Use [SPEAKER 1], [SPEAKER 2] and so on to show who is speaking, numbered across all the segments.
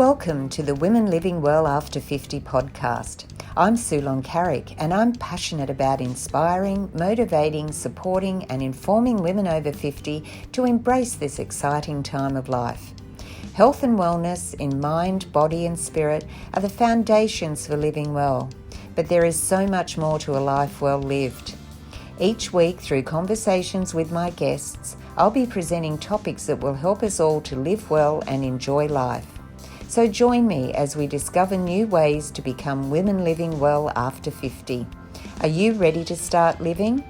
[SPEAKER 1] Welcome to the Women Living Well After 50 podcast. I'm Sue Long-Carrick and I'm passionate about inspiring, motivating, supporting and informing women over 50 to embrace this exciting time of life. Health and wellness in mind, body and spirit are the foundations for living well, but there is so much more to a life well lived. Each week, through conversations with my guests, I'll be presenting topics that will help us all to live well and enjoy life. So join me as we discover new ways to become women living well after 50. Are you ready to start living?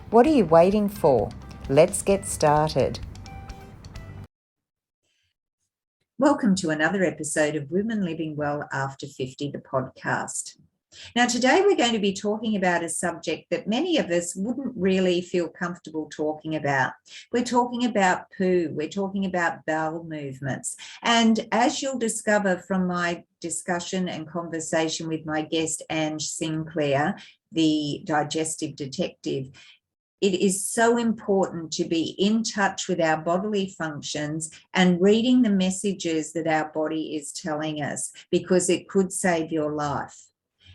[SPEAKER 1] What are you waiting for? Let's get started. Welcome to another episode of Women Living Well After 50, the podcast. Now, today we're going to be talking about a subject that many of us wouldn't really feel comfortable talking about. We're talking about poo. We're talking about bowel movements. And as you'll discover from my discussion and conversation with my guest, Ange Sinclair, the Digestive Detective, it is so important to be in touch with our bodily functions and reading the messages that our body is telling us, because it could save your life.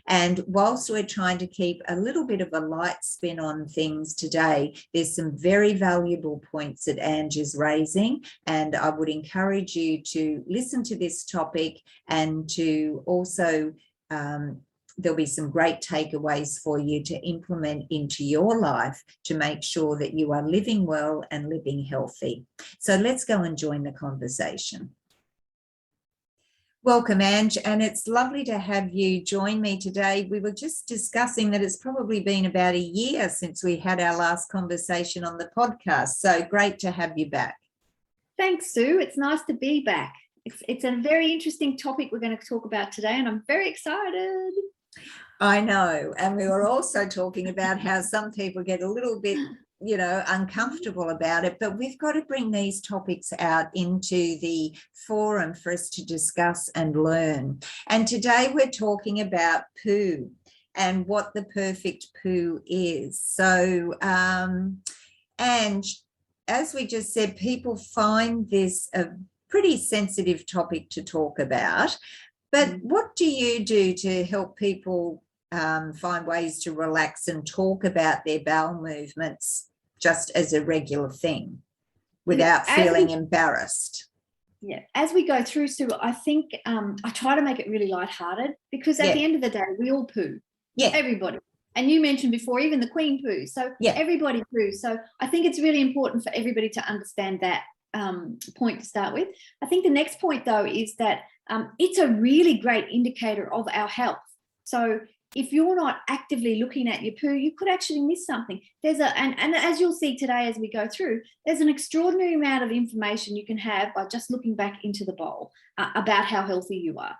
[SPEAKER 1] And whilst we're trying to keep a little bit of a light spin on things today, there's some very valuable points that Ange is raising, and I would encourage you to listen to this topic and to also there'll be some great takeaways for you to implement into your life to make sure that you are living well and living healthy. So let's go and join the conversation. Welcome, Ange, and it's lovely to have you join me today. We were just discussing that it's probably been about a year since we had our last conversation on the podcast, so great to have you back.
[SPEAKER 2] Thanks, Sue. It's nice to be back. It's a very interesting topic we're going to talk about today, and I'm very excited.
[SPEAKER 1] I know, and we were also talking about how some people get a little bit uncomfortable about it, but we've got to bring these topics out into the forum for us to discuss and learn. And today we're talking about poo and what the perfect poo is. So, and as we just said, people find this a pretty sensitive topic to talk about, but what do you do to help people find ways to relax and talk about their bowel movements just as a regular thing without feeling embarrassed?
[SPEAKER 2] Yeah, as we go through, Sue, I think I try to make it really lighthearted, because at the end of the day, we all poo. Yeah. Everybody. And you mentioned before, even the Queen poo. So everybody poo. So I think it's really important for everybody to understand that point to start with. I think the next point, though, is that it's a really great indicator of our health. So if you're not actively looking at your poo, you could actually miss something. And as you'll see today as we go through, there's an extraordinary amount of information you can have by just looking back into the bowl about how healthy you are.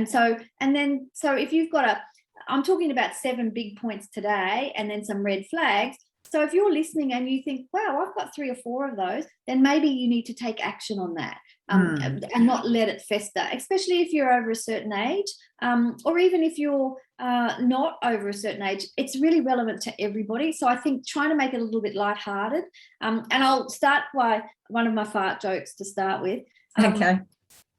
[SPEAKER 2] So if you've got I'm talking about 7 big points today and then some red flags. So if you're listening and you think, wow, I've got 3 or 4 of those, then maybe you need to take action on that and not let it fester, especially if you're over a certain age, or even if you're not over a certain age. It's really relevant to everybody. So I think trying to make it a little bit lighthearted, and I'll start by one of my fart jokes to start with.
[SPEAKER 1] Okay.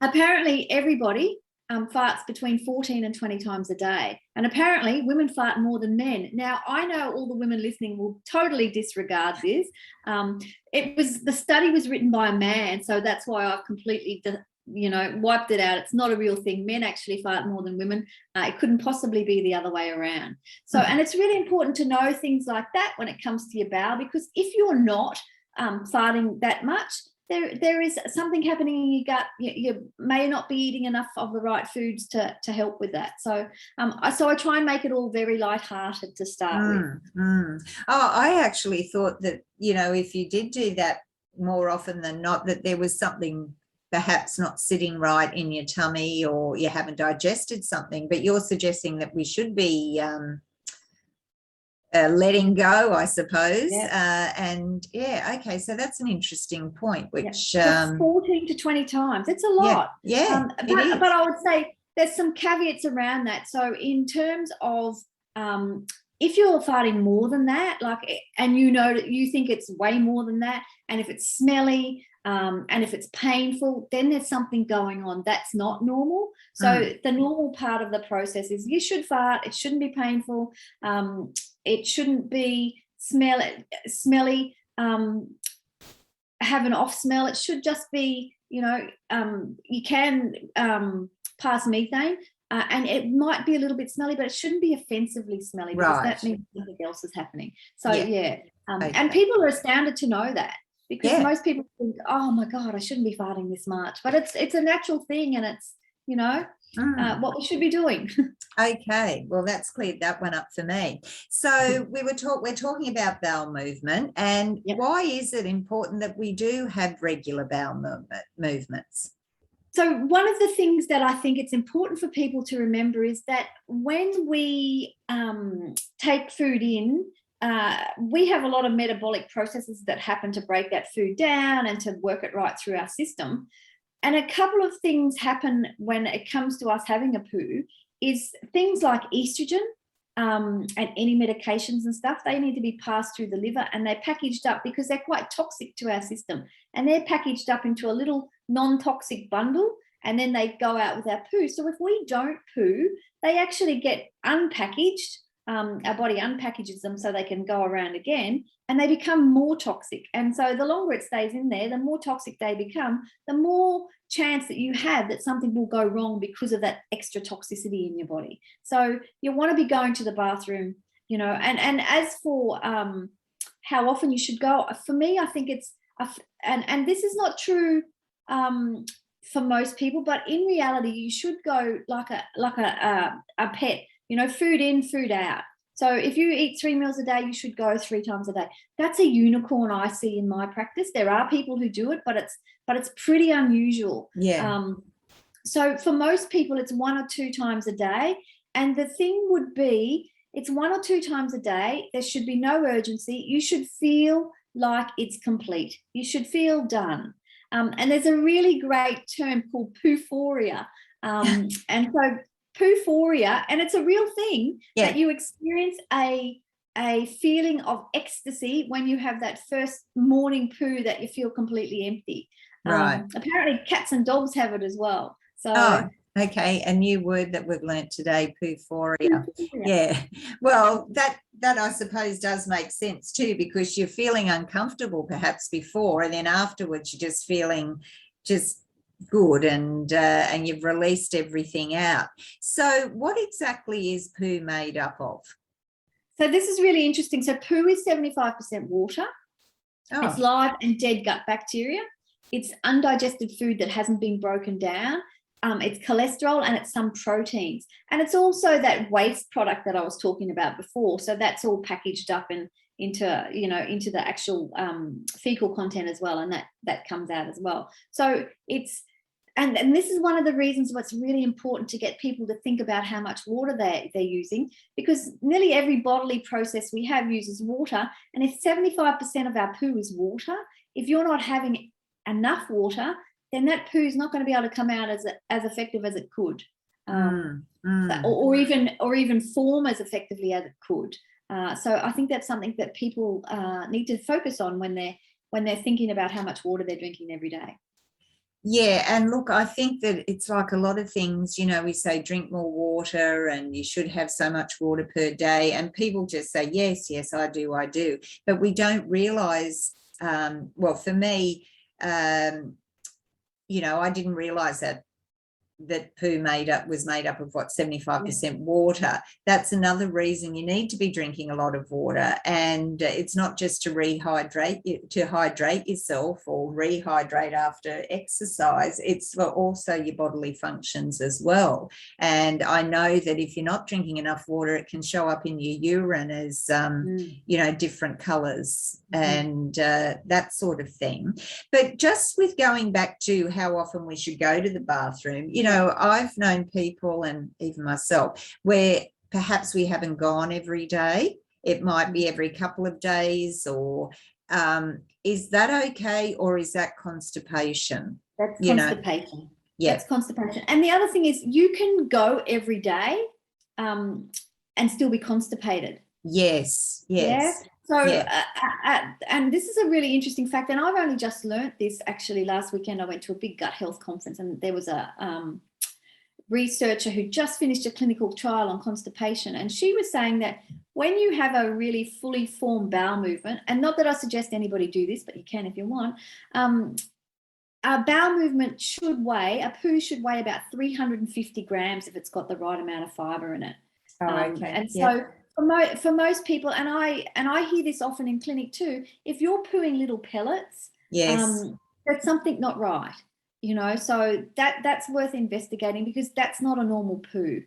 [SPEAKER 2] Apparently everybody farts between 14 and 20 times a day. And apparently women fart more than men. Now, I know all the women listening will totally disregard this. The study was written by a man, so that's why I've completely, wiped it out. It's not a real thing. Men actually fart more than women. It couldn't possibly be the other way around. So, and it's really important to know things like that when it comes to your bowel, because if you're not farting that much, there is something happening in your gut. You may not be eating enough of the right foods to help with that. So I try and make it all very lighthearted to start with.
[SPEAKER 1] Oh, I actually thought that, if you did do that more often than not, that there was something perhaps not sitting right in your tummy, or you haven't digested something, but you're suggesting that we should be letting go, I suppose. Okay, so that's an interesting point, which
[SPEAKER 2] 14 to 20 times, it's a lot. But I would say there's some caveats around that. So in terms of if you're farting more than that, and you know that you think it's way more than that, and if it's smelly, And if it's painful, then there's something going on that's not normal. So the normal part of the process is you should fart. It shouldn't be painful. It shouldn't be smelly, have an off smell. It should just be, you can pass methane. And it might be a little bit smelly, but it shouldn't be offensively smelly, because that means something else is happening. So, and people are astounded to know that, because most people think, oh, my God, I shouldn't be farting this much. But it's a natural thing, and it's, what we should be doing.
[SPEAKER 1] Okay, well, that's cleared that one up for me. So we're talking about bowel movement, and why is it important that we do have regular bowel movements?
[SPEAKER 2] So one of the things that I think it's important for people to remember is that when we take food in, we have a lot of metabolic processes that happen to break that food down and to work it right through our system. And a couple of things happen when it comes to us having a poo is things like estrogen and any medications and stuff. They need to be passed through the liver, and they're packaged up because they're quite toxic to our system. And they're packaged up into a little non-toxic bundle, and then they go out with our poo. So if we don't poo, they actually get unpackaged. Our body unpackages them so they can go around again, and they become more toxic. And so the longer it stays in there, the more toxic they become, the more chance that you have that something will go wrong because of that extra toxicity in your body. So you want to be going to the bathroom, and as for how often you should go, for me, I think it's, and this is not true for most people, but in reality, you should go like a pet. Food in, food out. So if you eat 3 meals a day, you should go 3 times a day. That's a unicorn I see in my practice. There are people who do it, but it's pretty unusual.
[SPEAKER 1] Yeah.
[SPEAKER 2] So for most people, it's 1 or 2 times a day. And the thing would be, it's 1 or 2 times a day. There should be no urgency. You should feel like it's complete. You should feel done. And there's a really great term called poophoria. And so poophoria, and it's a real thing, that you experience a feeling of ecstasy when you have that first morning poo that you feel completely empty.
[SPEAKER 1] Right.
[SPEAKER 2] Apparently cats and dogs have it as well. So
[SPEAKER 1] okay, a new word that we've learnt today, poophoria. Yeah. Well, that I suppose does make sense too, because you're feeling uncomfortable perhaps before, and then afterwards you're just feeling just good, and you've released everything out. So what exactly is poo made up of?
[SPEAKER 2] So this is really interesting. So poo is 75% water. It's live and dead gut bacteria. It's undigested food that hasn't been broken down. It's cholesterol, and it's some proteins, and it's also that waste product that I was talking about before. So that's all packaged up and into the actual fecal content as well, and that comes out as well. So it's and this is one of the reasons what's really important to get people to think about how much water they're using, because nearly every bodily process we have uses water, and if 75% of our poo is water, if you're not having enough water, then that poo is not going to be able to come out as effective as it could, or even form as effectively as it could. So I think that's something that people need to focus on when they're thinking about how much water they're drinking every day.
[SPEAKER 1] Yeah, and look, I think that it's like a lot of things, we say drink more water and you should have so much water per day, and people just say, yes, I do. But we don't realise, well, for me, I didn't realise that poo was made up of 75% water. That's another reason you need to be drinking a lot of water, and it's not just to hydrate yourself or rehydrate after exercise. It's for also your bodily functions as well. And I know that if you're not drinking enough water, it can show up in your urine as different colors and that sort of thing. But just with going back to how often we should go to the bathroom, I've known people, and even myself, where perhaps we haven't gone every day. It might be every couple of days, or is that okay, or is that constipation?
[SPEAKER 2] That's constipation. Yeah, that's constipation. And the other thing is, you can go every day and still be constipated.
[SPEAKER 1] Yes.
[SPEAKER 2] Yeah. So, and this is a really interesting fact, and I've only just learnt this actually last weekend. I went to a big gut health conference, and there was a researcher who just finished a clinical trial on constipation, and she was saying that when you have a really fully formed bowel movement, and not that I suggest anybody do this, but you can if you want, a bowel movement should weigh, a poo should weigh about 350 grams if it's got the right amount of fibre in it. And so for most people, and I hear this often in clinic too, if you're pooing little pellets, that's something not right, so that's worth investigating, because that's not a normal poo.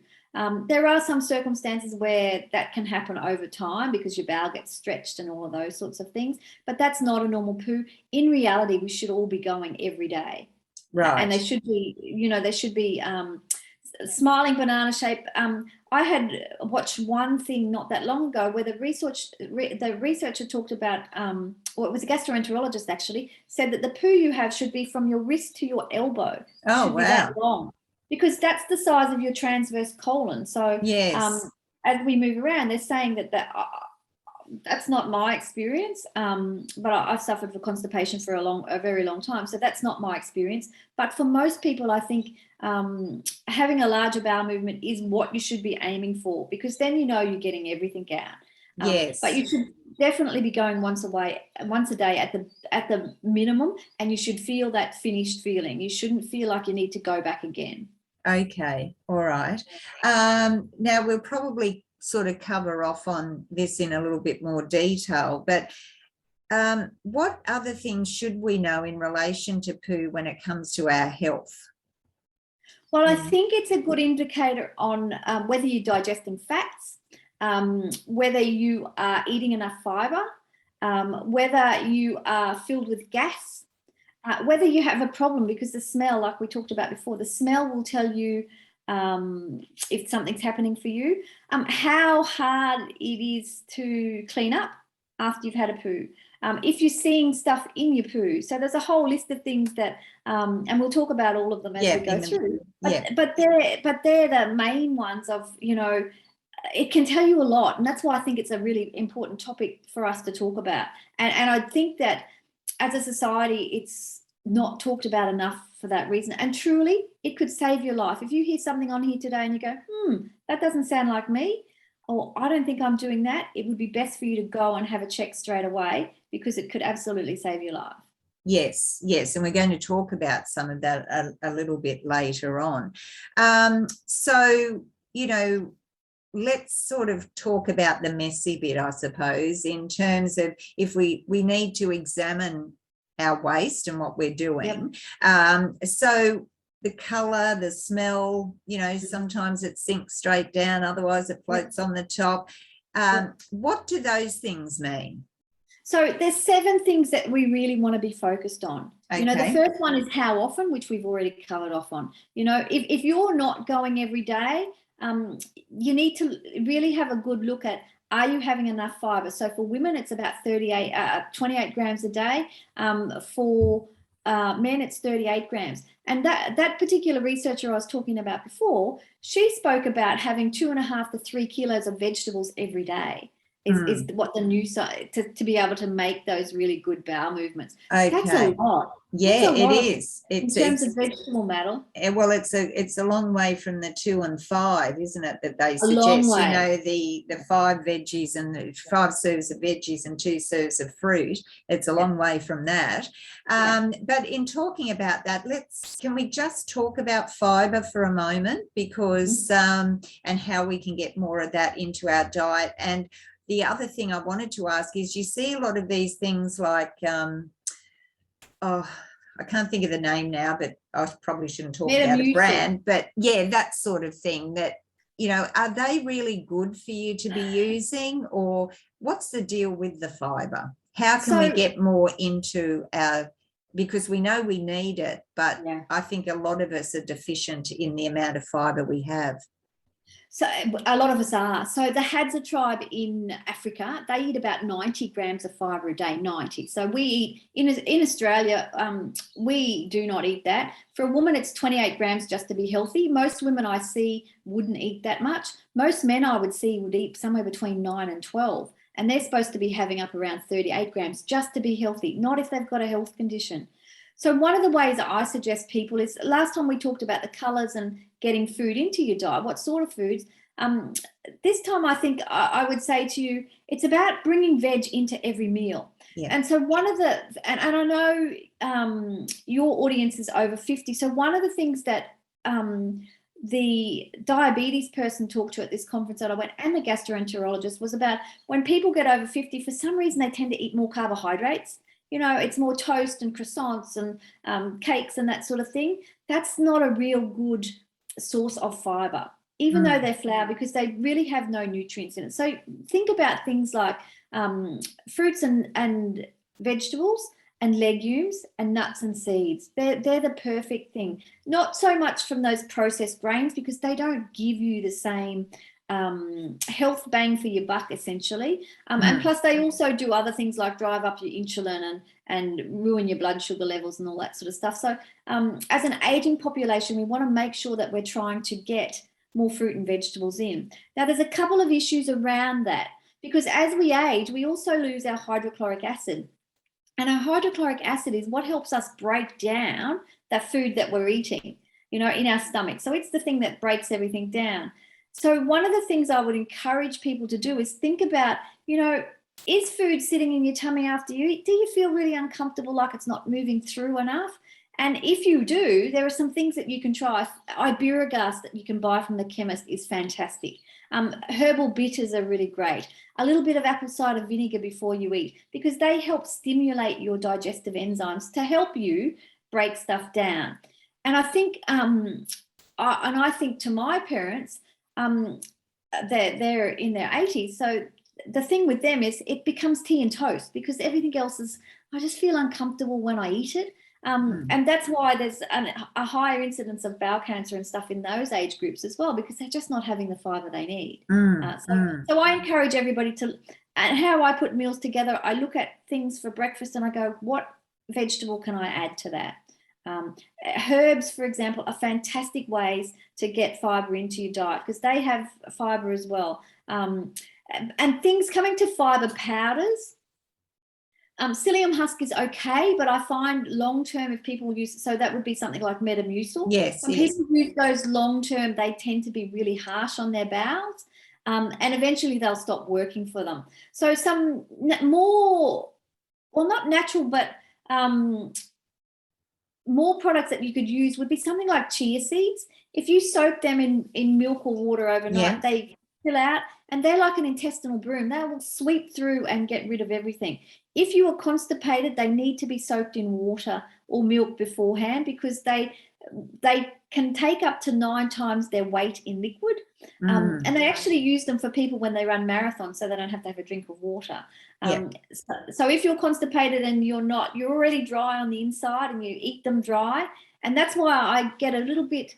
[SPEAKER 2] There are some circumstances where that can happen over time because your bowel gets stretched and all of those sorts of things, but that's not a normal poo. In reality, we should all be going every day.
[SPEAKER 1] Right.
[SPEAKER 2] And they should be smiling banana shape. I had watched one thing not that long ago where the researcher talked about, or it was a gastroenterologist actually, said that the poo you have should be from your wrist to your elbow.
[SPEAKER 1] Oh,
[SPEAKER 2] should be that long, because that's the size of your transverse colon. So as we move around, they're saying that that's not my experience, but I suffered from constipation for a very long time, so that's not my experience. But for most people, I think having a larger bowel movement is what you should be aiming for, because then you're getting everything out. But you should definitely be going once a day at the minimum, and you should feel that finished feeling. You shouldn't feel like you need to go back again.
[SPEAKER 1] Okay, all right. Now we'll probably sort of cover off on this in a little bit more detail, but what other things should we know in relation to poo when it comes to our health?
[SPEAKER 2] Well, I think it's a good indicator on whether you're digesting fats, whether you are eating enough fibre, whether you are filled with gas, whether you have a problem, because the smell, like we talked about before, the smell will tell you if something's happening for you, how hard it is to clean up after you've had a poo, if you're seeing stuff in your poo. So there's a whole list of things that, and we'll talk about all of them as we go through. But they're the main ones of, it can tell you a lot, and that's why I think it's a really important topic for us to talk about. And I think that as a society, it's not talked about enough for that reason. And truly, it could save your life. If you hear something on here today and you go, that doesn't sound like me, or I don't think I'm doing that, it would be best for you to go and have a check straight away, because it could absolutely save your life.
[SPEAKER 1] Yes, and we're going to talk about some of that a little bit later on. So, let's sort of talk about the messy bit, I suppose, in terms of if we need to examine our waste and what we're doing. So the colour, the smell, sometimes it sinks straight down, otherwise it floats on the top. What do those things mean?
[SPEAKER 2] So there's 7 things that we really want to be focused on. The first one is how often, which we've already covered off on. If you're not going every day, you need to really have a good look at, are you having enough fibre? So for women, it's about 28 grams a day. For men, it's 38 grams. And that particular researcher I was talking about before, she spoke about having 2.5 to 3 kilos of vegetables every day. Is what the new side to be able to make those really good bowel movements. That's a lot.
[SPEAKER 1] Yeah, it is.
[SPEAKER 2] In terms of vegetable matter.
[SPEAKER 1] Well, it's a long way from the 2 and 5, isn't it? That they suggest.
[SPEAKER 2] A long way.
[SPEAKER 1] The 5 veggies and the 5 serves of veggies and 2 serves of fruit. It's a long way from that. But in talking about that, can we just talk about fibre for a moment, because and how we can get more of that into our diet. And the other thing I wanted to ask is, you see a lot of these things like, I can't think of the name now, but I probably shouldn't talk about a brand, but that sort of thing, that, are they really good for you to be using, or what's the deal with the fibre? How can we get more into because we know we need it, but I think a lot of us are deficient in the amount of fibre we have.
[SPEAKER 2] So a lot of us are. So the Hadza tribe in Africa, they eat about 90 grams of fibre a day, 90. So we eat, in Australia, we do not eat that. For a woman, it's 28 grams just to be healthy. Most women I see wouldn't eat that much. Most men I would see would eat somewhere between 9 and 12. and they're supposed to be having up around 38 grams just to be healthy, not if they've got a health condition. So one of the ways that I suggest people is, last time we talked about the colours and getting food into your diet, what sort of foods. This time I think I would say to you, it's about bringing veg into every meal. Yeah. And so one of the, and I know your audience is over 50, so one of the things that the diabetes person talked to at this conference that I went, and the gastroenterologist, was about when people get over 50, for some reason they tend to eat more carbohydrates. You know, it's more toast and croissants and cakes and that sort of thing. That's not a real good source of fiber, even though they're flour, because they really have no nutrients in it. So think about things like fruits and vegetables and legumes and nuts and seeds. They're the perfect thing. Not so much from those processed grains, because they don't give you the same health bang for your buck, essentially. And plus they also do other things like drive up your insulin and ruin your blood sugar levels and all that sort of stuff. So as an aging population, we want to make sure that we're trying to get more fruit and vegetables in. Now, there's a couple of issues around that, because as we age, we also lose our hydrochloric acid. And our hydrochloric acid is what helps us break down that food that we're eating, you know, in our stomach. So it's the thing that breaks everything down. So one of the things I would encourage people to do is think about, you know, is food sitting in your tummy after you eat? Do you feel really uncomfortable, like it's not moving through enough? And if you do, there are some things that you can try. Iberogast that you can buy from the chemist is fantastic. Herbal bitters are really great. A little bit of apple cider vinegar before you eat, because they help stimulate your digestive enzymes to help you break stuff down. And I think, I think to my parents, they're in their 80s. So the thing with them is it becomes tea and toast, because everything else is, I just feel uncomfortable when I eat it. And that's why there's a higher incidence of bowel cancer and stuff in those age groups as well, because they're just not having the fiber they need. So I encourage everybody to, and how I put meals together, I look at things for breakfast and I go, what vegetable can I add to that? Herbs, for example, are fantastic ways to get fiber into your diet, because they have fiber as well. And things coming to fiber powders, psyllium husk is okay, but I find long-term, if people use, so that would be something like Metamucil.
[SPEAKER 1] Yes.
[SPEAKER 2] When people use those long-term, they tend to be really harsh on their bowels, and eventually they'll stop working for them. So some more, well, not natural, but more products that you could use would be something like chia seeds. If you soak them in milk or water overnight, they fill out, and they're like an intestinal broom. They will sweep through and get rid of everything. If you are constipated, they need to be soaked in water or milk beforehand, because they can take up to 9 times their weight in liquid. And they actually use them for people when they run marathons, so they don't have to have a drink of water. So if you're constipated and you're already dry on the inside and you eat them dry, and that's why I get a little bit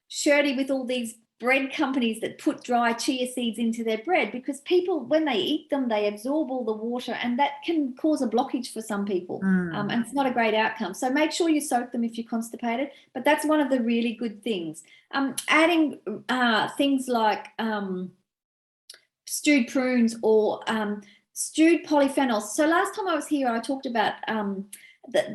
[SPEAKER 2] shirty with all these bread companies that put dry chia seeds into their bread, because people, when they eat them, they absorb all the water, and that can cause a blockage for some people. And it's not a great outcome. So make sure you soak them if you're constipated, but that's one of the really good things. Adding things like stewed prunes or stewed polyphenols. So last time I was here, I talked about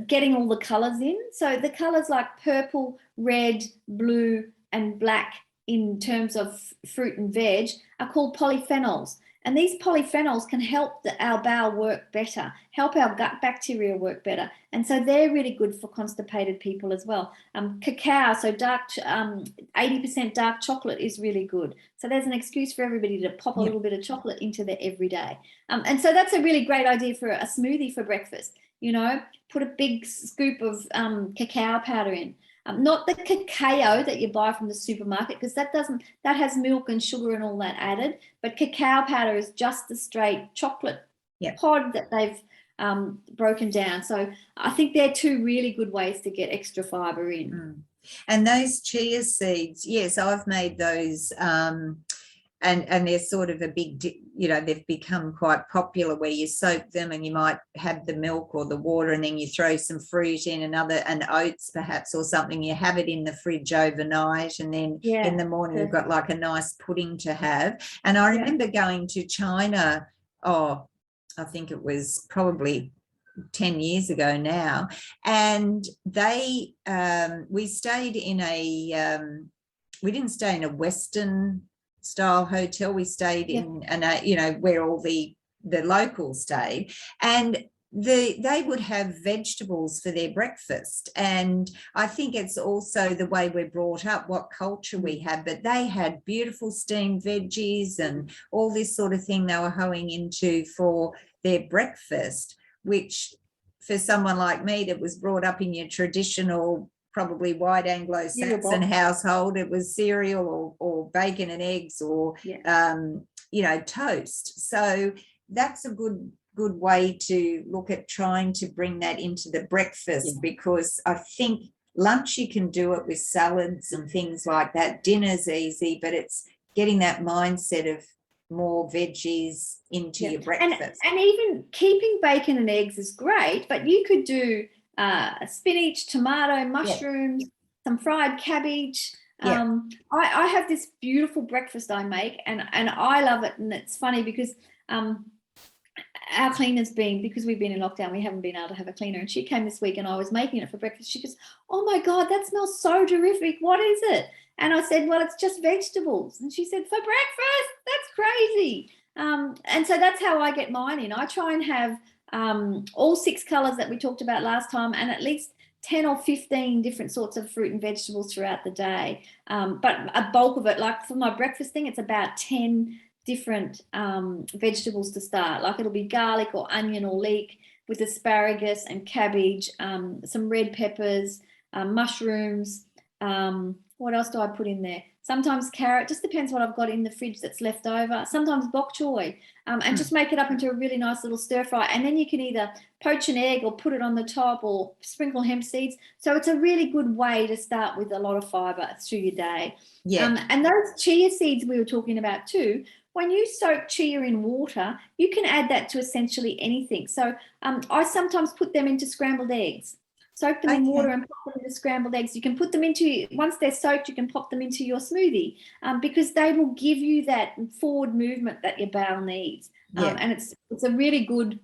[SPEAKER 2] getting all the colors in. So the colors like purple, red, blue, and black in terms of fruit and veg are called polyphenols. And these polyphenols can help our bowel work better, help our gut bacteria work better. And so they're really good for constipated people as well. Cacao, so 80% dark chocolate is really good. So there's an excuse for everybody to pop a little bit of chocolate into their everyday. And so that's a really great idea for a smoothie for breakfast. You know, put a big scoop of cacao powder in. Not the cacao that you buy from the supermarket, because that has milk and sugar and all that added, but cacao powder is just the straight chocolate pod that they've broken down. So I think they're 2 really good ways to get extra fiber in.
[SPEAKER 1] And those chia seeds, yes, I've made those, and they're sort of a big, you know, they've become quite popular, where you soak them and you might have the milk or the water, and then you throw some fruit in and oats perhaps or something. You have it in the fridge overnight, and then in the morning you've got like a nice pudding to have. And I remember going to China I think it was probably 10 years ago now, and they we stayed in we didn't stay in a Western style hotel. We stayed in where all the locals stayed, and they would have vegetables for their breakfast. And I think it's also the way we're brought up, what culture we have, but they had beautiful steamed veggies and all this sort of thing they were hoeing into for their breakfast, which for someone like me that was brought up in your traditional, probably white Anglo-Saxon household, it was cereal or bacon and eggs or toast. So that's a good way to look at trying to bring that into the breakfast, because I think lunch you can do it with salads and things like that. Dinner's easy, but it's getting that mindset of more veggies into your breakfast.
[SPEAKER 2] And even keeping bacon and eggs is great, but you could do spinach, tomato, mushrooms, some fried cabbage. I have this beautiful breakfast I make, and I love it. And it's funny because our cleaner's because we've been in lockdown, we haven't been able to have a cleaner, and she came this week and I was making it for breakfast. She goes, "Oh my God, that smells so terrific. What is it?" And I said, "Well, it's just vegetables." And she said, "For breakfast? That's crazy." And so that's how I get mine in. I try and have all 6 colors that we talked about last time, and at least 10 or 15 different sorts of fruit and vegetables throughout the day. But a bulk of it, like for my breakfast thing, it's about 10 different vegetables to start. Like it'll be garlic or onion or leek with asparagus and cabbage, some red peppers, mushrooms. What else do I put in there? Sometimes carrot, just depends what I've got in the fridge that's left over. Sometimes bok choy, and just make it up into a really nice little stir fry. And then you can either poach an egg or put it on the top or sprinkle hemp seeds. So it's a really good way to start with a lot of fiber through your day. And those chia seeds we were talking about too, when you soak chia in water, you can add that to essentially anything. So I sometimes put them into scrambled eggs. Soak them in water and pop them into scrambled eggs. You can put them into, once they're soaked, you can pop them into your smoothie because they will give you that forward movement that your bowel needs. And it's a really good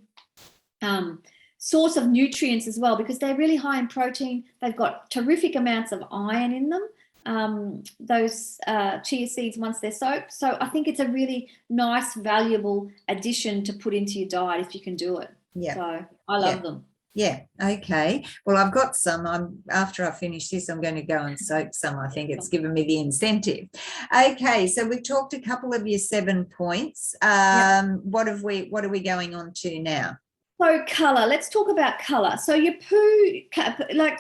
[SPEAKER 2] source of nutrients as well, because they're really high in protein. They've got terrific amounts of iron in them, those chia seeds, once they're soaked. So I think it's a really nice, valuable addition to put into your diet if you can do it. So I love them.
[SPEAKER 1] Okay. Well, I've got some. After I finish this, I'm going to go and soak some. I think it's given me the incentive. Okay. So we've talked a couple of your 7 points. What are we going on to now?
[SPEAKER 2] So colour. Let's talk about colour. So your poo,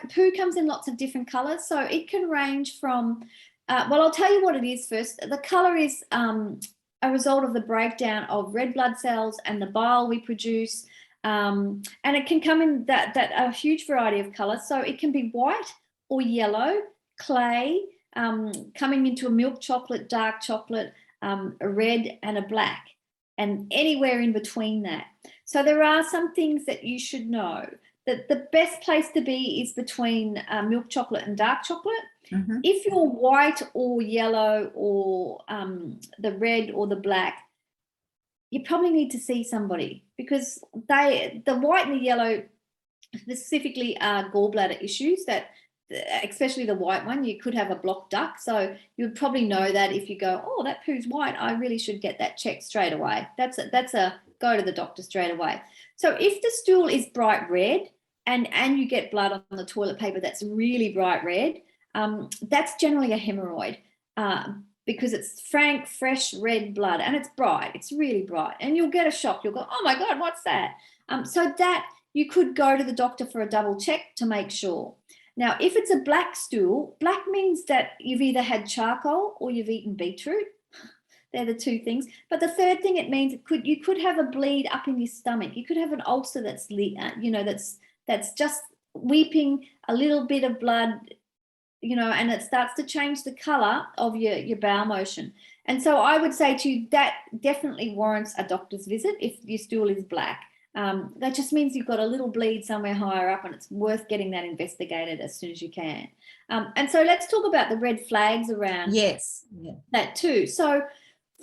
[SPEAKER 2] poo comes in lots of different colours. So it can range from, well, I'll tell you what it is first. The colour is a result of the breakdown of red blood cells and the bile we produce. And it can come in that a huge variety of colours. So it can be white or yellow, clay, coming into a milk chocolate, dark chocolate, a red and a black, and anywhere in between that. So there are some things that you should know. That the best place to be is between milk chocolate and dark chocolate. Mm-hmm. If you're white or yellow or the red or the black, you probably need to see somebody, because the white and the yellow specifically are gallbladder issues that, especially the white one, you could have a blocked duct. So you would probably know that if you go, "Oh, that poo's white, I really should get that checked straight away." That's a go to the doctor straight away. So if the stool is bright red and you get blood on the toilet paper that's really bright red, that's generally a hemorrhoid. Because it's frank, fresh red blood, and it's bright. It's really bright. And you'll get a shock. You'll go, "Oh my God, what's that?" So that you could go to the doctor for a double check to make sure. Now, if it's a black stool, black means that you've either had charcoal or you've eaten beetroot. They're the 2 things. But the third thing it means, you could have a bleed up in your stomach. You could have an ulcer that's just weeping a little bit of blood, and it starts to change the color of your bowel motion. And so I would say to you that definitely warrants a doctor's visit if your stool is black. That just means you've got a little bleed somewhere higher up, and it's worth getting that investigated as soon as you can. And so let's talk about the red flags around that too. So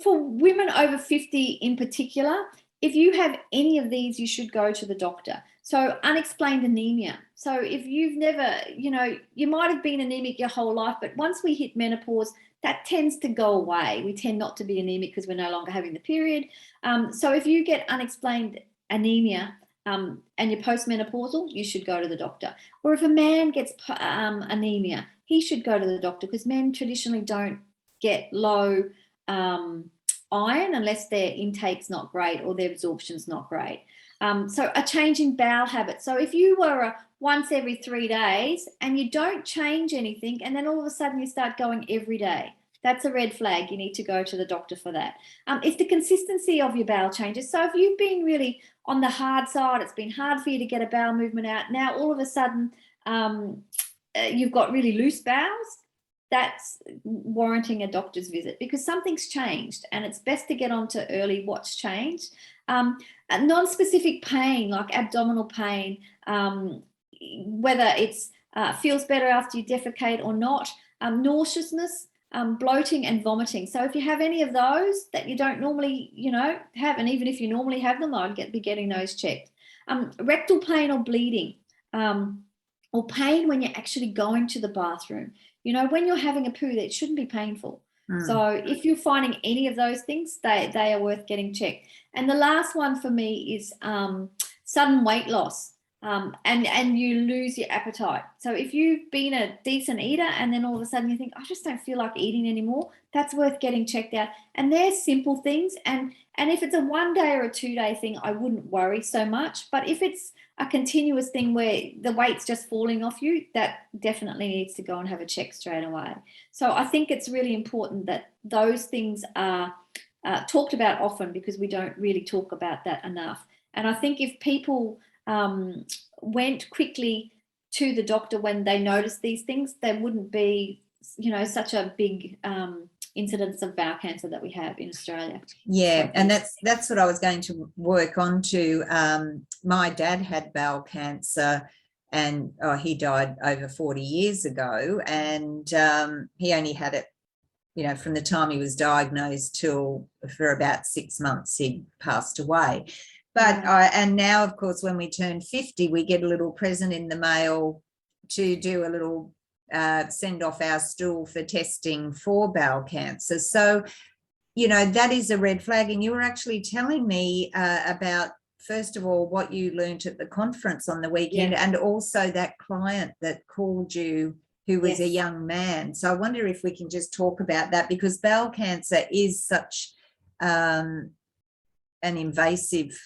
[SPEAKER 2] for women over 50 in particular, if you have any of these, you should go to the doctor. So unexplained anemia. So if you've never, you might have been anemic your whole life, but once we hit menopause, that tends to go away. We tend not to be anemic because we're no longer having the period. So if you get unexplained anemia and you're postmenopausal, you should go to the doctor. Or if a man gets anemia, he should go to the doctor, because men traditionally don't get low iron unless their intake's not great or their absorption's not great. So a change in bowel habit. So if you were once every 3 days and you don't change anything, and then all of a sudden you start going every day, that's a red flag. You need to go to the doctor for that. It's the consistency of your bowel changes. So if you've been really on the hard side, it's been hard for you to get a bowel movement out. Now all of a sudden you've got really loose bowels. That's warranting a doctor's visit, because something's changed, and it's best to get on to early what's changed. Non-specific pain, like abdominal pain, whether it's feels better after you defecate or not, nauseousness, bloating and vomiting. So if you have any of those that you don't normally, have, and even if you normally have them, I'd be getting those checked. Rectal pain or bleeding, or pain when you're actually going to the bathroom. When you're having a poo, that shouldn't be painful. So if you're finding any of those things, they are worth getting checked. And the last one for me is sudden weight loss, and you lose your appetite. So if you've been a decent eater and then all of a sudden you think, I just don't feel like eating anymore, that's worth getting checked out. And they're simple things. And if it's a 1 day or a 2 day thing, I wouldn't worry so much. But if it's a continuous thing where the weight's just falling off you, that definitely needs to go and have a check straight away. So I think it's really important that those things are talked about often, because we don't really talk about that enough. And I think if people went quickly to the doctor when they noticed these things, there wouldn't be, such a big incidence of bowel cancer that we have in Australia.
[SPEAKER 1] Yeah, and that's what I was going to work on to. My dad had bowel cancer, and he died over 40 years ago, and he only had it, from the time he was diagnosed till for about 6 months he passed away. But and now, of course, when we turn 50, we get a little present in the mail to do a little send off our stool for testing for bowel cancer. So, that is a red flag. And you were actually telling me about, first of all, what you learnt at the conference on the weekend, and also that client that called you who was a young man. So I wonder if we can just talk about that, because bowel cancer is such an invasive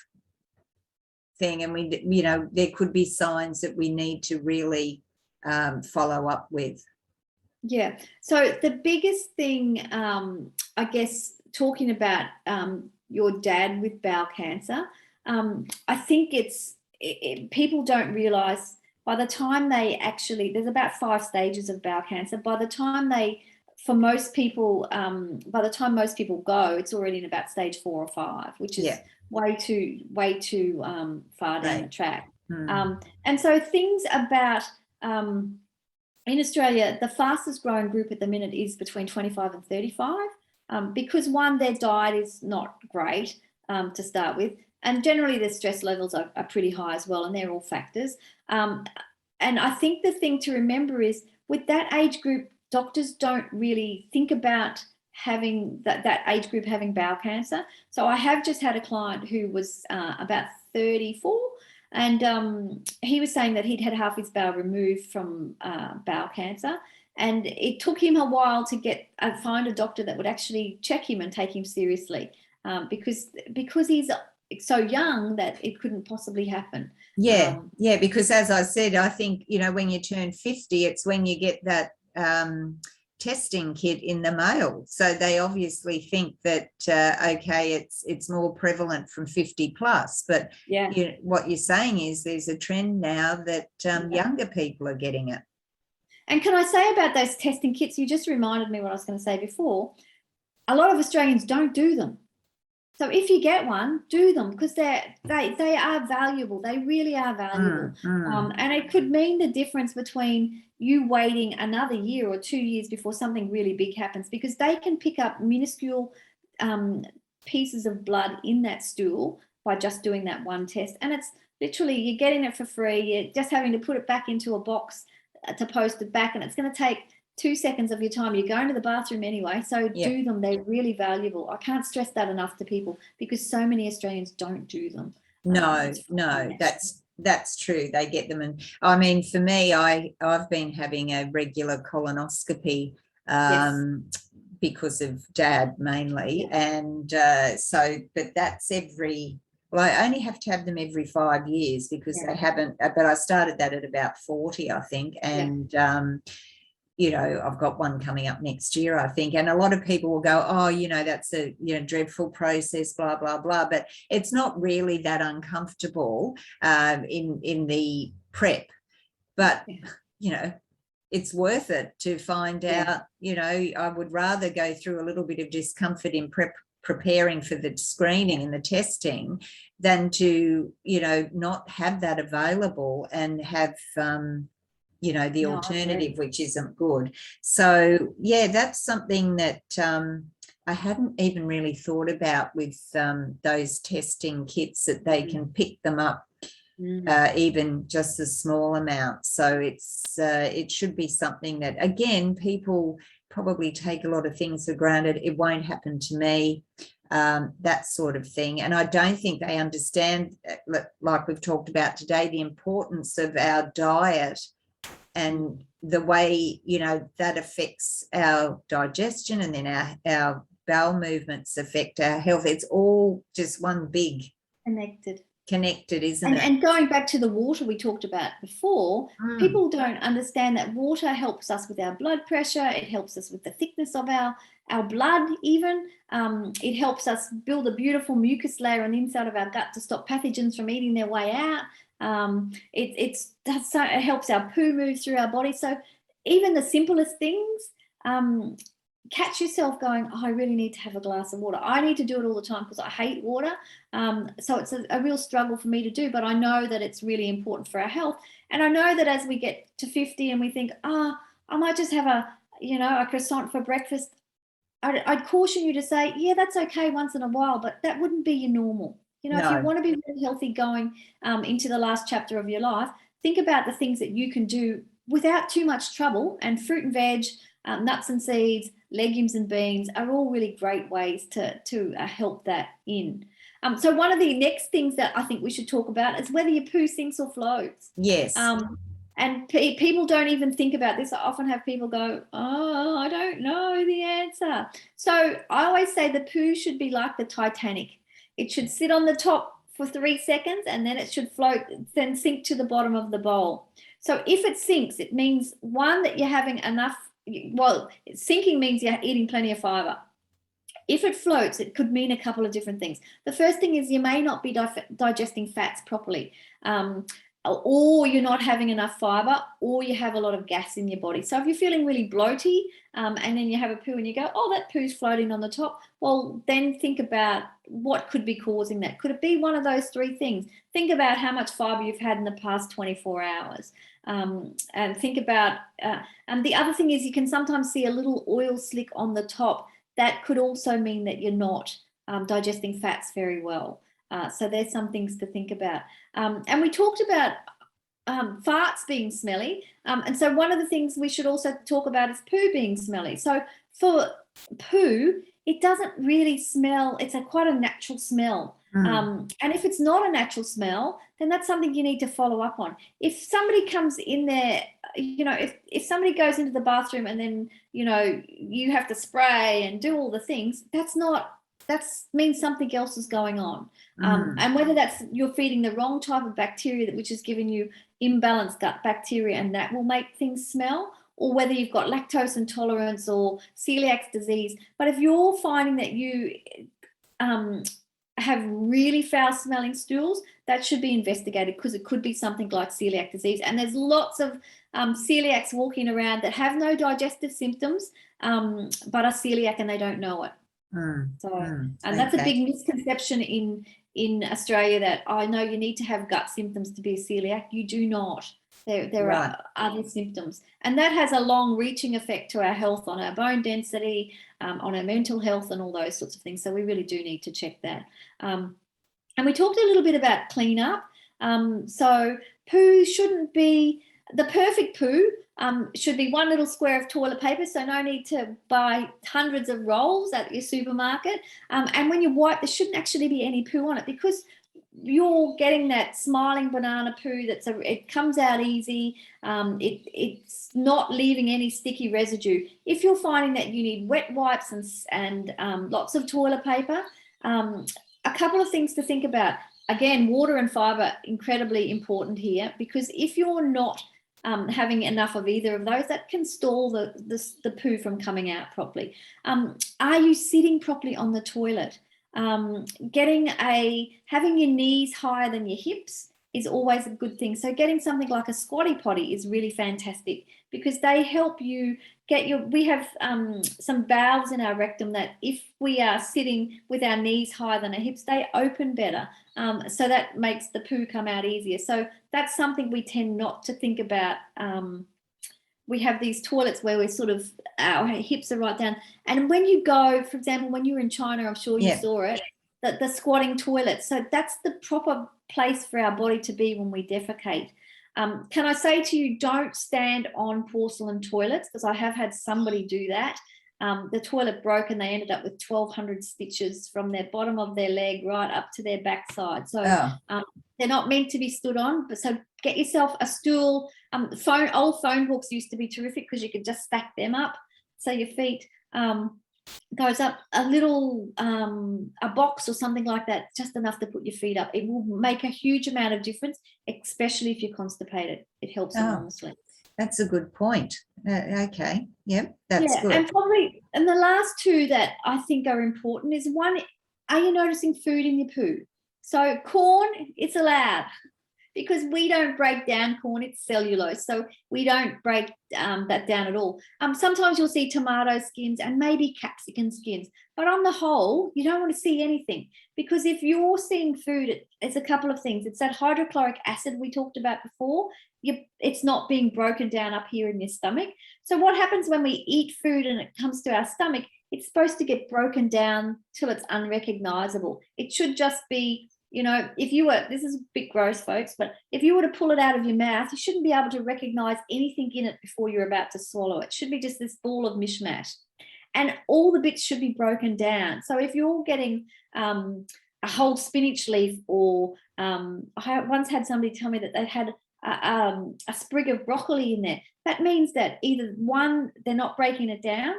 [SPEAKER 1] thing, and there could be signs that we need to really follow up with.
[SPEAKER 2] Yeah. So the biggest thing, I guess, talking about your dad with bowel cancer, I think people don't realise, by the time there's about 5 stages of bowel cancer. By the time most people go, it's already in about stage 4 or 5, which is way too far down the track. And so things about in Australia, the fastest growing group at the minute is between 25 and 35, because their diet is not great to start with, and generally their stress levels are pretty high as well, and they're all factors. And I think the thing to remember is, with that age group, doctors don't really think about having that age group having bowel cancer. So I have just had a client who was about 34, and he was saying that he'd had half his bowel removed from bowel cancer, and it took him a while to find a doctor that would actually check him and take him seriously, because he's so young that it couldn't possibly happen.
[SPEAKER 1] Because as I said, I think when you turn 50, it's when you get that testing kit in the mail. So they obviously think that it's more prevalent from 50 plus, but what you're saying is there's a trend now that younger people are getting it.
[SPEAKER 2] And can I say about those testing kits, you just reminded me what I was going to say before. A lot of Australians don't do them. So if you get one, do them, because they are valuable. They really are valuable. And it could mean the difference between you waiting another year or 2 years before something really big happens, because they can pick up minuscule pieces of blood in that stool by just doing that one test. And it's literally, you're getting it for free. You're just having to put it back into a box to post it back, and it's going to take 2 seconds of your time. You're going to the bathroom anyway, so do them. They're really valuable. I can't stress that enough to people, because so many Australians don't do them.
[SPEAKER 1] No, that's true. They get them. And I mean, for me, I've been having a regular colonoscopy because of Dad mainly. And but that's I only have to have them every 5 years, because they haven't, but I started that at about 40, I think. And I've got one coming up next year, I think. And a lot of people will go, oh, that's a dreadful process, blah, blah, blah. But it's not really that uncomfortable in the prep. But, it's worth it to find out, I would rather go through a little bit of discomfort in preparing for the screening and the testing than to, not have that available and have the alternative, which isn't good. So that's something that I hadn't even really thought about with those testing kits, that they can pick them up even just a small amount. So it should be something that, again, people probably take a lot of things for granted. It won't happen to me, that sort of thing. And I don't think they understand, like we've talked about today, the importance of our diet and the way, that affects our digestion, and then our bowel movements affect our health. It's all just one big connected, isn't it?
[SPEAKER 2] And going back to the water we talked about before, people don't understand that water helps us with our blood pressure. It helps us with the thickness of our blood it helps us build a beautiful mucus layer on the inside of our gut to stop pathogens from eating their way out. It helps our poo move through our body. So even the simplest things, catch yourself going, oh, I really need to have a glass of water. I need to do it all the time because I hate water. So it's a real struggle for me to do, but I know that it's really important for our health. And I know that as we get to 50 and we think, I might just have a croissant for breakfast, I'd caution you to say, yeah, that's okay once in a while, but that wouldn't be your normal. If you want to be really healthy going into the last chapter of your life, think about the things that you can do without too much trouble. And fruit and veg, nuts and seeds, legumes and beans are all really great ways to help that in. So one of the next things that I think we should talk about is whether your poo sinks or floats.
[SPEAKER 1] Yes.
[SPEAKER 2] And people don't even think about this. I often have people go, oh, I don't know the answer. So I always say the poo should be like the Titanic. It should sit on the top for 3 seconds, and then it should float, then sink to the bottom of the bowl. So if it sinks, it means, one, that you're having enough. Well, sinking means you're eating plenty of fiber. If it floats, it could mean a couple of different things. The first thing is you may not be digesting fats properly, or you're not having enough fiber, or you have a lot of gas in your body. So if you're feeling really bloaty, and then you have a poo and you go, oh, that poo's floating on the top, well, then think about what could be causing that. Could it be one of those 3 things? Think about how much fiber you've had in the past 24 hours. And think about, and the other thing is, you can sometimes see a little oil slick on the top. That could also mean that you're not digesting fats very well. So there's some things to think about. And we talked about farts being smelly. And so one of the things we should also talk about is poo being smelly. So for poo, it doesn't really smell. It's quite a natural smell. And if it's not a natural smell, then that's something you need to follow up on. If somebody comes in there, if somebody goes into the bathroom and then, you have to spray and do all the things, that means something else is going on. And whether that's you're feeding the wrong type of bacteria, which is giving you imbalanced gut bacteria, and that will make things smell, or whether you've got lactose intolerance or celiac disease. But if you're finding that you have really foul smelling stools, that should be investigated, because it could be something like celiac disease. And there's lots of celiacs walking around that have no digestive symptoms, but are celiac and they don't know it. And that's a big misconception in Australia, that I know you need to have gut symptoms to be a celiac. You do not. There are other symptoms, and that has a long-reaching effect to our health, on our bone density, on our mental health, and all those sorts of things. So we really do need to check that. And we talked a little bit about cleanup. So poo shouldn't be, the perfect poo should be one little square of toilet paper, so no need to buy hundreds of rolls at your supermarket. And when you wipe, there shouldn't actually be any poo on it, because you're getting that smiling banana poo it comes out easy. It's not leaving any sticky residue. If you're finding that you need wet wipes and lots of toilet paper, a couple of things to think about. Again, water and fiber, incredibly important here, because if you're not having enough of either of those, that can stall the poo from coming out properly. Are you sitting properly on the toilet? Having your knees higher than your hips is always a good thing. So getting something like a squatty potty is really fantastic, because they help you we have some valves in our rectum that if we are sitting with our knees higher than our hips, they open better. So that makes the poo come out easier. So that's something we tend not to think about. We have these toilets where our hips are right down. And when you go, for example, when you were in China, I'm sure you saw it, the squatting toilet. So that's the proper place for our body to be when we defecate. Can I say to you, don't stand on porcelain toilets, because I have had somebody do that. The toilet broke and they ended up with 1,200 stitches from their bottom of their leg right up to their backside. So they're not meant to be stood on. But so get yourself a stool. Old phone books used to be terrific because you could just stack them up so your feet goes up a little, a box or something like that, just enough to put your feet up. It will make a huge amount of difference, especially if you're constipated. It helps enormously.
[SPEAKER 1] That's a good point. Okay. Yep, that's good.
[SPEAKER 2] And probably, and the last two that I think are important is, one, are you noticing food in your poo? So corn, it's allowed, because we don't break down corn, it's cellulose. So we don't break that down at all. Sometimes you'll see tomato skins and maybe capsicum skins, but on the whole, you don't want to see anything, because if you're seeing food, it's a couple of things. It's that hydrochloric acid we talked about before. It's not being broken down up here in your stomach. So what happens when we eat food and it comes to our stomach, it's supposed to get broken down till it's unrecognizable. It should just be, if you were, this is a bit gross, folks, but if you were to pull it out of your mouth, you shouldn't be able to recognize anything in it before you're about to swallow it. It should be just this ball of mishmash. And all the bits should be broken down. So if you're getting a whole spinach leaf, or I once had somebody tell me that they had a sprig of broccoli in there, that means that either one, they're not breaking it down,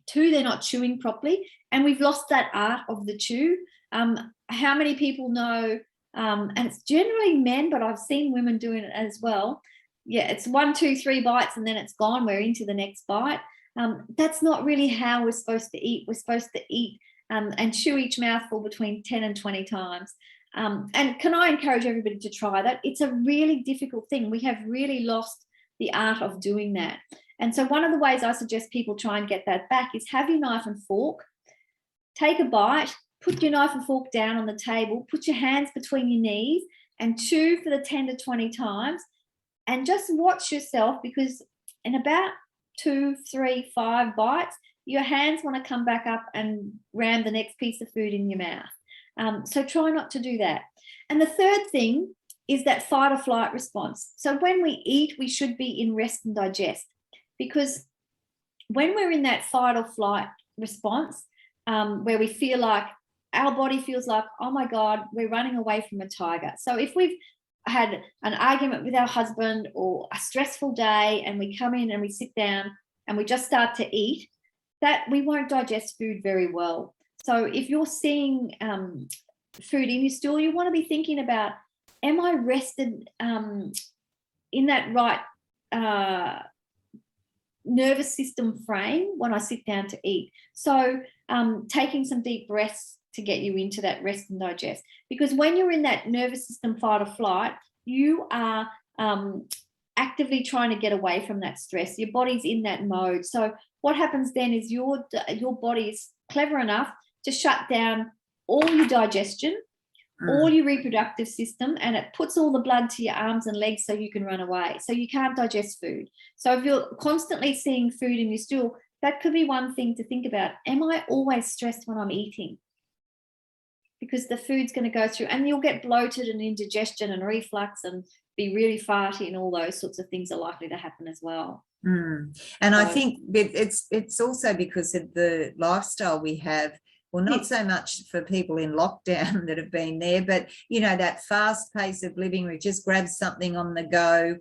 [SPEAKER 2] two, they're not chewing properly, and we've lost that art of the chew. How many people know, and it's generally men, but I've seen women doing it as well. Yeah, it's 1, 2, 3 bites and then it's gone. We're into the next bite. That's not really how we're supposed to eat. We're supposed to eat and chew each mouthful between 10 and 20 times. And can I encourage everybody to try that? It's a really difficult thing. We have really lost the art of doing that. And so one of the ways I suggest people try and get that back is have your knife and fork, take a bite, put your knife and fork down on the table, put your hands between your knees and chew for the 10 to 20 times, and just watch yourself, because in about 2, 3, 5 bites, your hands want to come back up and ram the next piece of food in your mouth. So try not to do that. And the third thing is that fight or flight response. So when we eat, we should be in rest and digest, because when we're in that fight or flight response, where we feel like, our body feels like, oh my God, we're running away from a tiger. So if we've had an argument with our husband or a stressful day, and we come in and we sit down and we just start to eat, that we won't digest food very well. So if you're seeing food in your stool, you want to be thinking about, am I rested in that right nervous system frame when I sit down to eat? So taking some deep breaths to get you into that rest and digest, because when you're in that nervous system fight or flight, you are actively trying to get away from that stress. Your body's in that mode. So what happens then is your body is clever enough to shut down all your digestion, all your reproductive system, and it puts all the blood to your arms and legs so you can run away. So you can't digest food. So if you're constantly seeing food in your stool, that could be one thing to think about. Am I always stressed when I'm eating? because the food's going to go through, and you'll get bloated and indigestion and reflux and be really farty, and all those sorts of things are likely to happen as well.
[SPEAKER 1] And I think it's also because of the lifestyle we have. Well, not so much for people in lockdown that have been there, but, you know, that fast pace of living, we just grab something on the go.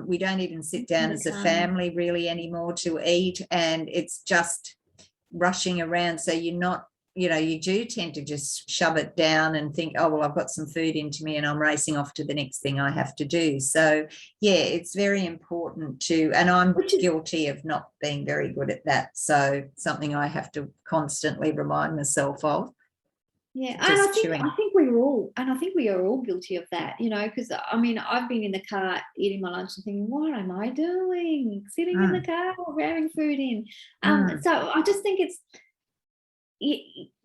[SPEAKER 1] We don't even sit down as a family really anymore to eat, and it's just rushing around. So you're not, you know, you do tend to just shove it down and think, oh, well, I've got some food into me and I'm racing off to the next thing I have to do. So, yeah, it's very important to, and I'm guilty of not being very good at that. So something I have to constantly remind myself of.
[SPEAKER 2] Yeah, and I think we are all guilty of that, you know, because I mean, I've been in the car eating my lunch and thinking, what am I doing? Sitting in the car or ramming food in. So I just think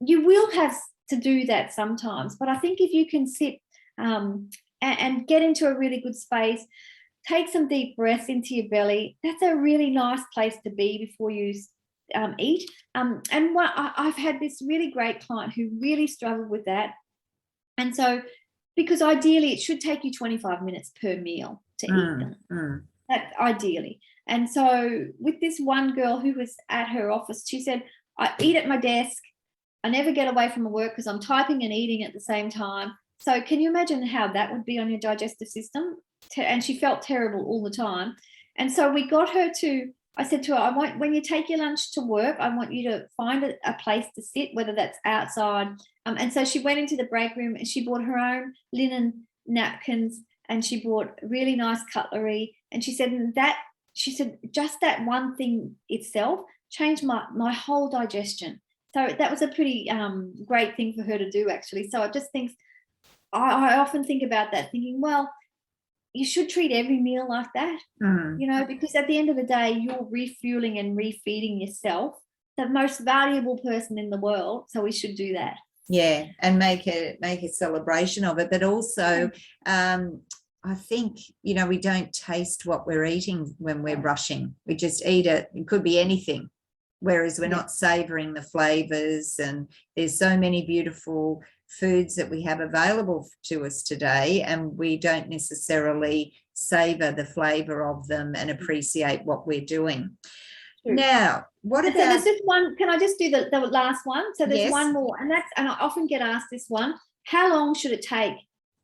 [SPEAKER 2] you will have to do that sometimes, but I think if you can sit and get into a really good space, take some deep breaths into your belly, that's a really nice place to be before you eat. And I've had this really great client who really struggled with that. And so, because ideally it should take you 25 minutes per meal to eat them, that ideally. And so with this one girl who was at her office, she said, I eat at my desk. I never get away from my work because I'm typing and eating at the same time. So can you imagine how that would be on your digestive system? And she felt terrible all the time. And so we got her to, I said to her, when you take your lunch to work, I want you to find a place to sit, whether that's outside. And so she went into the break room and she bought her own linen napkins and she bought really nice cutlery. And she said just that one thing itself changed my whole digestion. So that was a pretty great thing for her to do, actually. So I just think, I often think about that, thinking, well, you should treat every meal like that, you know, because at the end of the day, you're refueling and refeeding yourself, the most valuable person in the world. So we should do that.
[SPEAKER 1] Yeah, and make a celebration of it. But also, I think, you know, we don't taste what we're eating when we're rushing. We just eat it. It could be anything. Whereas we're not savouring the flavours, and there's so many beautiful foods that we have available to us today, and we don't necessarily savour the flavour of them and appreciate what we're doing. True. Now, what about... So
[SPEAKER 2] there's just one, can I just do the last one? So there's one more, and I often get asked this one, how long should it take?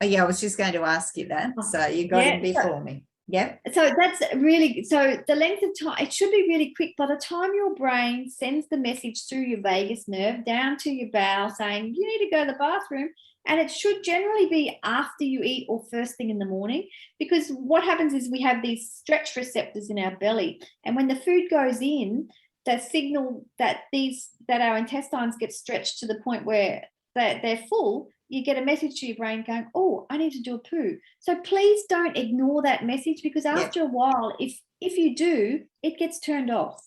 [SPEAKER 1] Oh, yeah, I was just going to ask you that, so you got it before me. Yep.
[SPEAKER 2] So that's really, so the length of time, it should be really quick. By the time your brain sends the message through your vagus nerve down to your bowel saying you need to go to the bathroom, and it should generally be after you eat or first thing in the morning, because what happens is we have these stretch receptors in our belly, and when the food goes in, they signal that our intestines get stretched to the point where they're full. You get a message to your brain going, oh, I need to do a poo. So please don't ignore that message, because after a while, if you do, it gets turned off.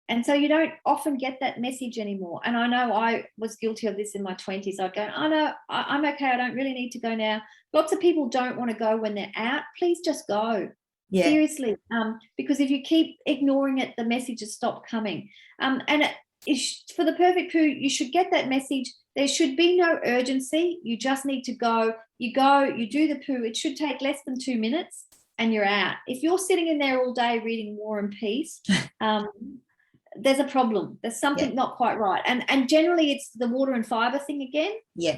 [SPEAKER 2] And so you don't often get that message anymore. And I know I was guilty of this in my 20s. I'd go, oh, no, I'm okay. I don't really need to go now. Lots of people don't want to go when they're out. Please just go. Yeah. Seriously. Because if you keep ignoring it, the messages stop coming. For the perfect poo, you should get that message. There should be no urgency. You just need to go. You go, you do the poo. It should take less than 2 minutes and you're out. If you're sitting in there all day reading War and Peace, there's a problem. There's something not quite right. And generally it's the water and fiber thing again.
[SPEAKER 1] Yeah.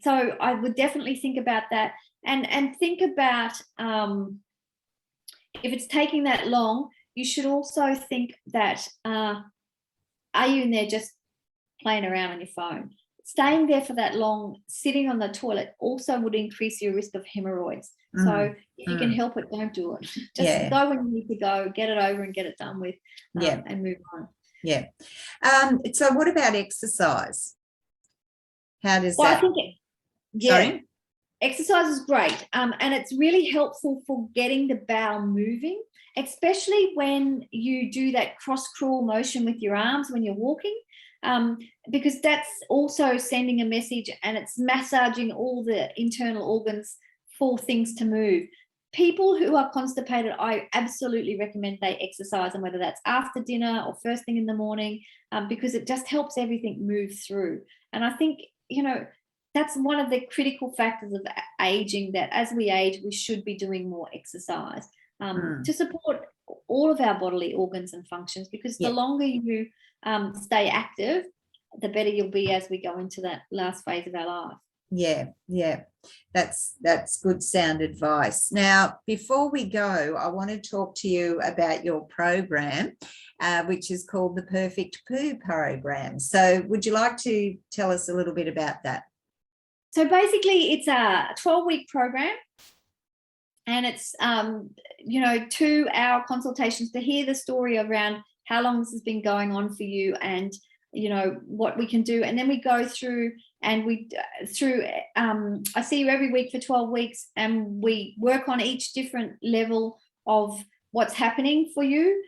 [SPEAKER 2] So I would definitely think about that, and think about if it's taking that long, you should also think that are you in there just playing around on your phone? Staying there for that long, sitting on the toilet, also would increase your risk of hemorrhoids. So if you can help it, don't do it. Just go when you need to go, get it over and get it done with, and move on.
[SPEAKER 1] Yeah. So what about exercise? How does that?
[SPEAKER 2] I think
[SPEAKER 1] Sorry?
[SPEAKER 2] Exercise is great, and it's really helpful for getting the bowel moving, especially when you do that cross-crawl motion with your arms when you're walking, because that's also sending a message, and it's massaging all the internal organs for things to move. People who are constipated, I absolutely recommend they exercise, and whether that's after dinner or first thing in the morning, because it just helps everything move through. And I think, that's one of the critical factors of aging, that as we age, we should be doing more exercise to support all of our bodily organs and functions, because the longer you stay active, the better you'll be as we go into that last phase of our life.
[SPEAKER 1] Yeah. That's good sound advice. Now, before we go, I want to talk to you about your program, which is called the Perfect Poo program. So would you like to tell us a little bit about that?
[SPEAKER 2] So basically it's a 12-week program, and it's 2-hour consultations to hear the story around how long this has been going on for you, and what we can do. And then we go through and I see you every week for 12 weeks, and we work on each different level of what's happening for you.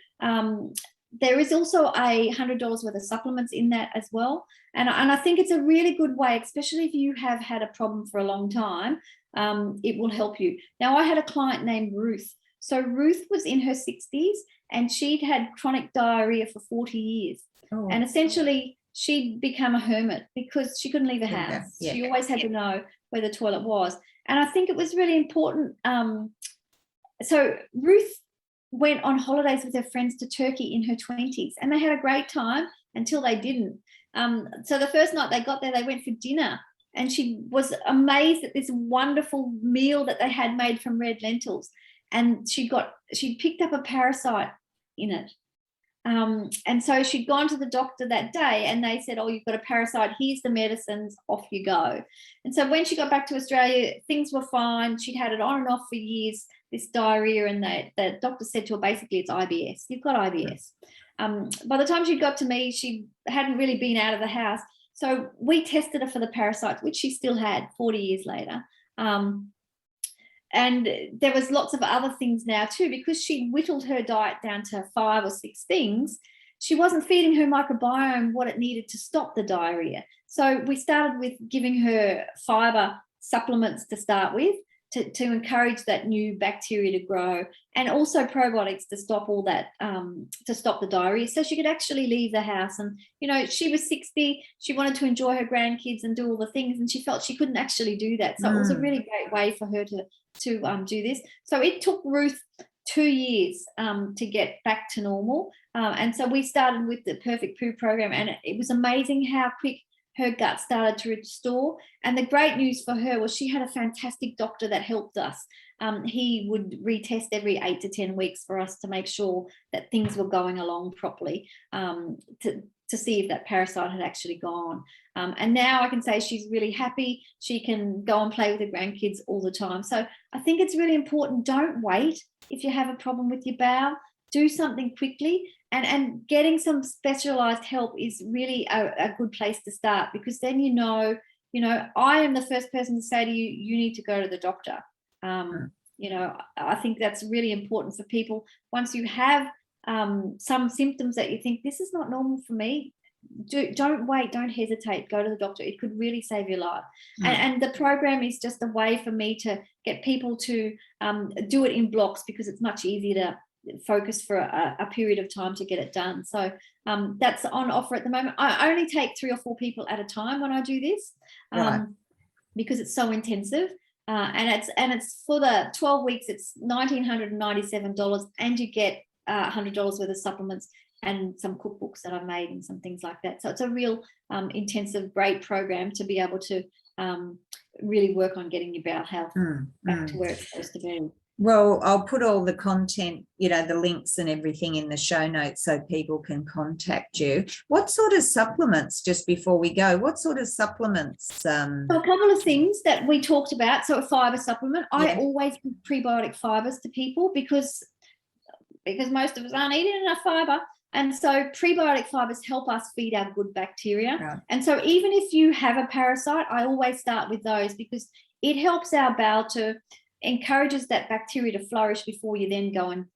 [SPEAKER 2] There is also $100 worth of supplements in that as well. And I think it's a really good way, especially if you have had a problem for a long time, it will help you. Now, I had a client named Ruth. So Ruth was in her 60s, and she'd had chronic diarrhea for 40 years. Oh. And essentially, she'd become a hermit because she couldn't leave her house. Yeah. She always had to know where the toilet was. And I think it was really important. So Ruth went on holidays with her friends to Turkey in her 20s, and they had a great time until they didn't. So the first night they got there, they went for dinner, and she was amazed at this wonderful meal that they had made from red lentils. And she'd picked up a parasite in it. And so she'd gone to the doctor that day, and they said, "Oh, you've got a parasite. Here's the medicines. Off you go." And so when she got back to Australia, things were fine. She'd had it on and off for years, this diarrhea, and the doctor said to her, basically, it's IBS. You've got IBS. By the time she got to me, she hadn't really been out of the house. So we tested her for the parasites, which she still had 40 years later. And there was lots of other things now too, because she'd whittled her diet down to 5 or 6 things. She wasn't feeding her microbiome what it needed to stop the diarrhea. So we started with giving her fiber supplements to start with, to encourage that new bacteria to grow, and also probiotics to stop all that, to stop the diarrhea, so she could actually leave the house. And she was 60, she wanted to enjoy her grandkids and do all the things, and she felt she couldn't actually do that. So it was a really great way for her to do this. So it took Ruth 2 years to get back to normal, and so we started with the Perfect Poo program, and it was amazing how quick her gut started to restore. And the great news for her was she had a fantastic doctor that helped us. He would retest every 8 to 10 weeks for us to make sure that things were going along properly, to see if that parasite had actually gone. And now I can say she's really happy. She can go and play with her grandkids all the time. So I think it's really important. Don't wait if you have a problem with your bowel. Do something quickly. And getting some specialized help is really a good place to start, because then I am the first person to say to you, you need to go to the doctor. I think that's really important for people. Once you have some symptoms that you think, this is not normal for me, don't wait, don't hesitate, go to the doctor. It could really save your life. And the program is just a way for me to get people to do it in blocks, because it's much easier to focus for a period of time to get it done. So that's on offer at the moment. I only take 3 or 4 people at a time when I do this, because it's so intensive. And it's for the 12 weeks, it's $1,997, and you get $100 worth of supplements and some cookbooks that I've made and some things like that. So it's a real intensive, great program to be able to really work on getting your bowel health back to where it's supposed to be.
[SPEAKER 1] Well, I'll put all the content, the links and everything in the show notes so people can contact you. What sort of supplements, just before we go, what sort of supplements?
[SPEAKER 2] So a couple of things that we talked about. So a fiber supplement. I always give prebiotic fibers to people because most of us aren't eating enough fiber. And so prebiotic fibers help us feed our good bacteria. Right. And so even if you have a parasite, I always start with those, because it helps our bowel encourages that bacteria to flourish before you then go and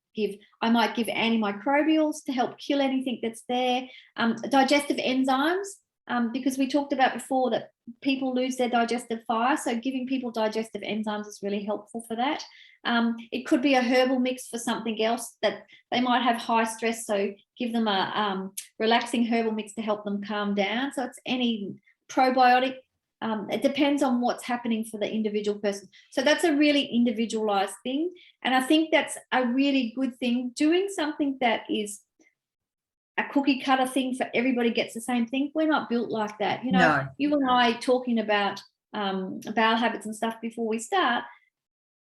[SPEAKER 2] I might give antimicrobials to help kill anything that's there, digestive enzymes, because we talked about before that people lose their digestive fire. So giving people digestive enzymes is really helpful for that. It could be a herbal mix for something else that they might have high stress. So give them a relaxing herbal mix to help them calm down. So it's any probiotic. It depends on what's happening for the individual person. So that's a really individualized thing. And I think that's a really good thing. Doing something that is a cookie cutter thing for everybody gets the same thing. We're not built like that. You know,
[SPEAKER 1] No.
[SPEAKER 2] You and I talking about bowel habits and stuff before we start,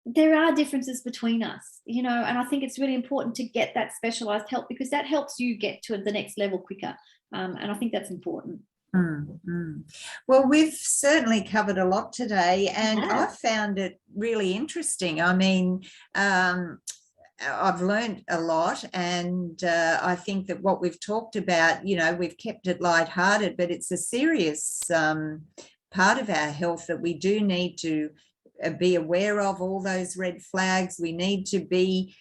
[SPEAKER 2] there are differences between us, you know, and I think it's really important to get that specialized help because that helps you get to the next level quicker. And I think that's important.
[SPEAKER 1] Mm-hmm. Well, we've certainly covered a lot today, and I found it really interesting. I mean, I've learned a lot, and I think that what we've talked about, you know, we've kept it lighthearted, but it's a serious part of our health that we do need to be aware of. All those red flags. We need to be,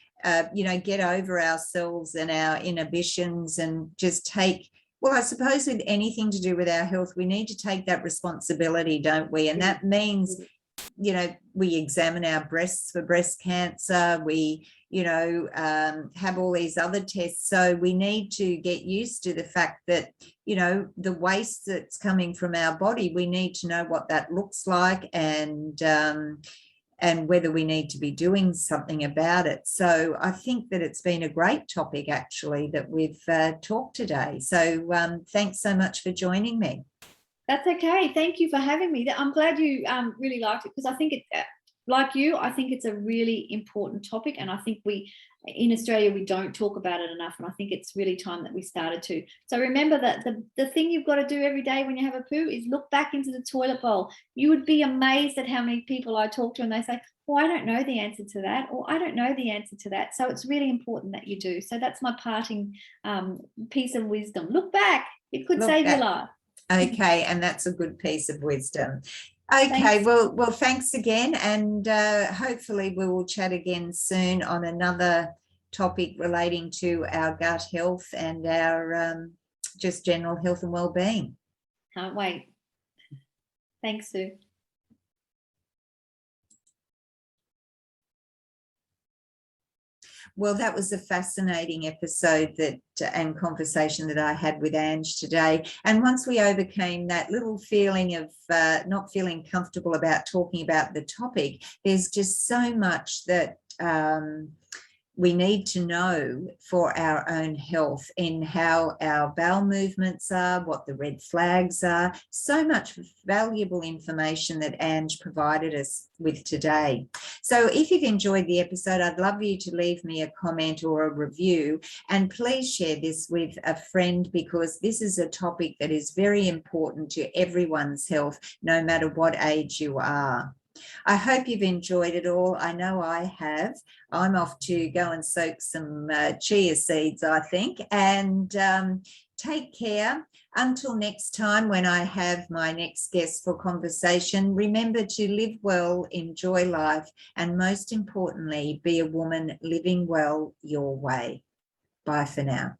[SPEAKER 1] you know, get over ourselves and our inhibitions and just take, well, I suppose with anything to do with our health, we need to take that responsibility, don't we? And that means, you know, we examine our breasts for breast cancer. We, you know, have all these other tests. So we need to get used to the fact that, you know, the waste that's coming from our body, we need to know what that looks like and whether we need to be doing something about it. So I think that it's been a great topic, actually, that we've talked today. So thanks so much for joining me.
[SPEAKER 2] That's okay. Thank you for having me. I'm glad you really liked it, because I think it, like you, I think it's a really important topic, and I think in Australia we don't talk about it enough, and I think it's really time that we started to. So remember that the thing you've got to do every day when you have a poo is look back into the toilet bowl. You would be amazed at how many people I talk to and they say, oh, I don't know the answer to that, or I don't know the answer to that. So it's really important that you do. So that's my parting piece of wisdom. Look back. It could save your life.
[SPEAKER 1] Okay, and that's a good piece of wisdom. Okay, well, thanks again, and hopefully we will chat again soon on another topic relating to our gut health and our just general health and well-being.
[SPEAKER 2] Can't wait. Thanks, Sue.
[SPEAKER 1] Well, that was a fascinating episode and conversation that I had with Ange today. And once we overcame that little feeling of not feeling comfortable about talking about the topic, there's just so much that we need to know for our own health in how our bowel movements are, what the red flags are. So much valuable information that Ange provided us with today. So if you've enjoyed the episode, I'd love you to leave me a comment or a review, and please share this with a friend, because this is a topic that is very important to everyone's health, no matter what age you are. I hope you've enjoyed it all. I know I have. I'm off to go and soak some chia seeds, I think, and take care. Until next time, when I have my next guest for conversation, remember to live well, enjoy life, and most importantly, be a woman living well your way. Bye for now.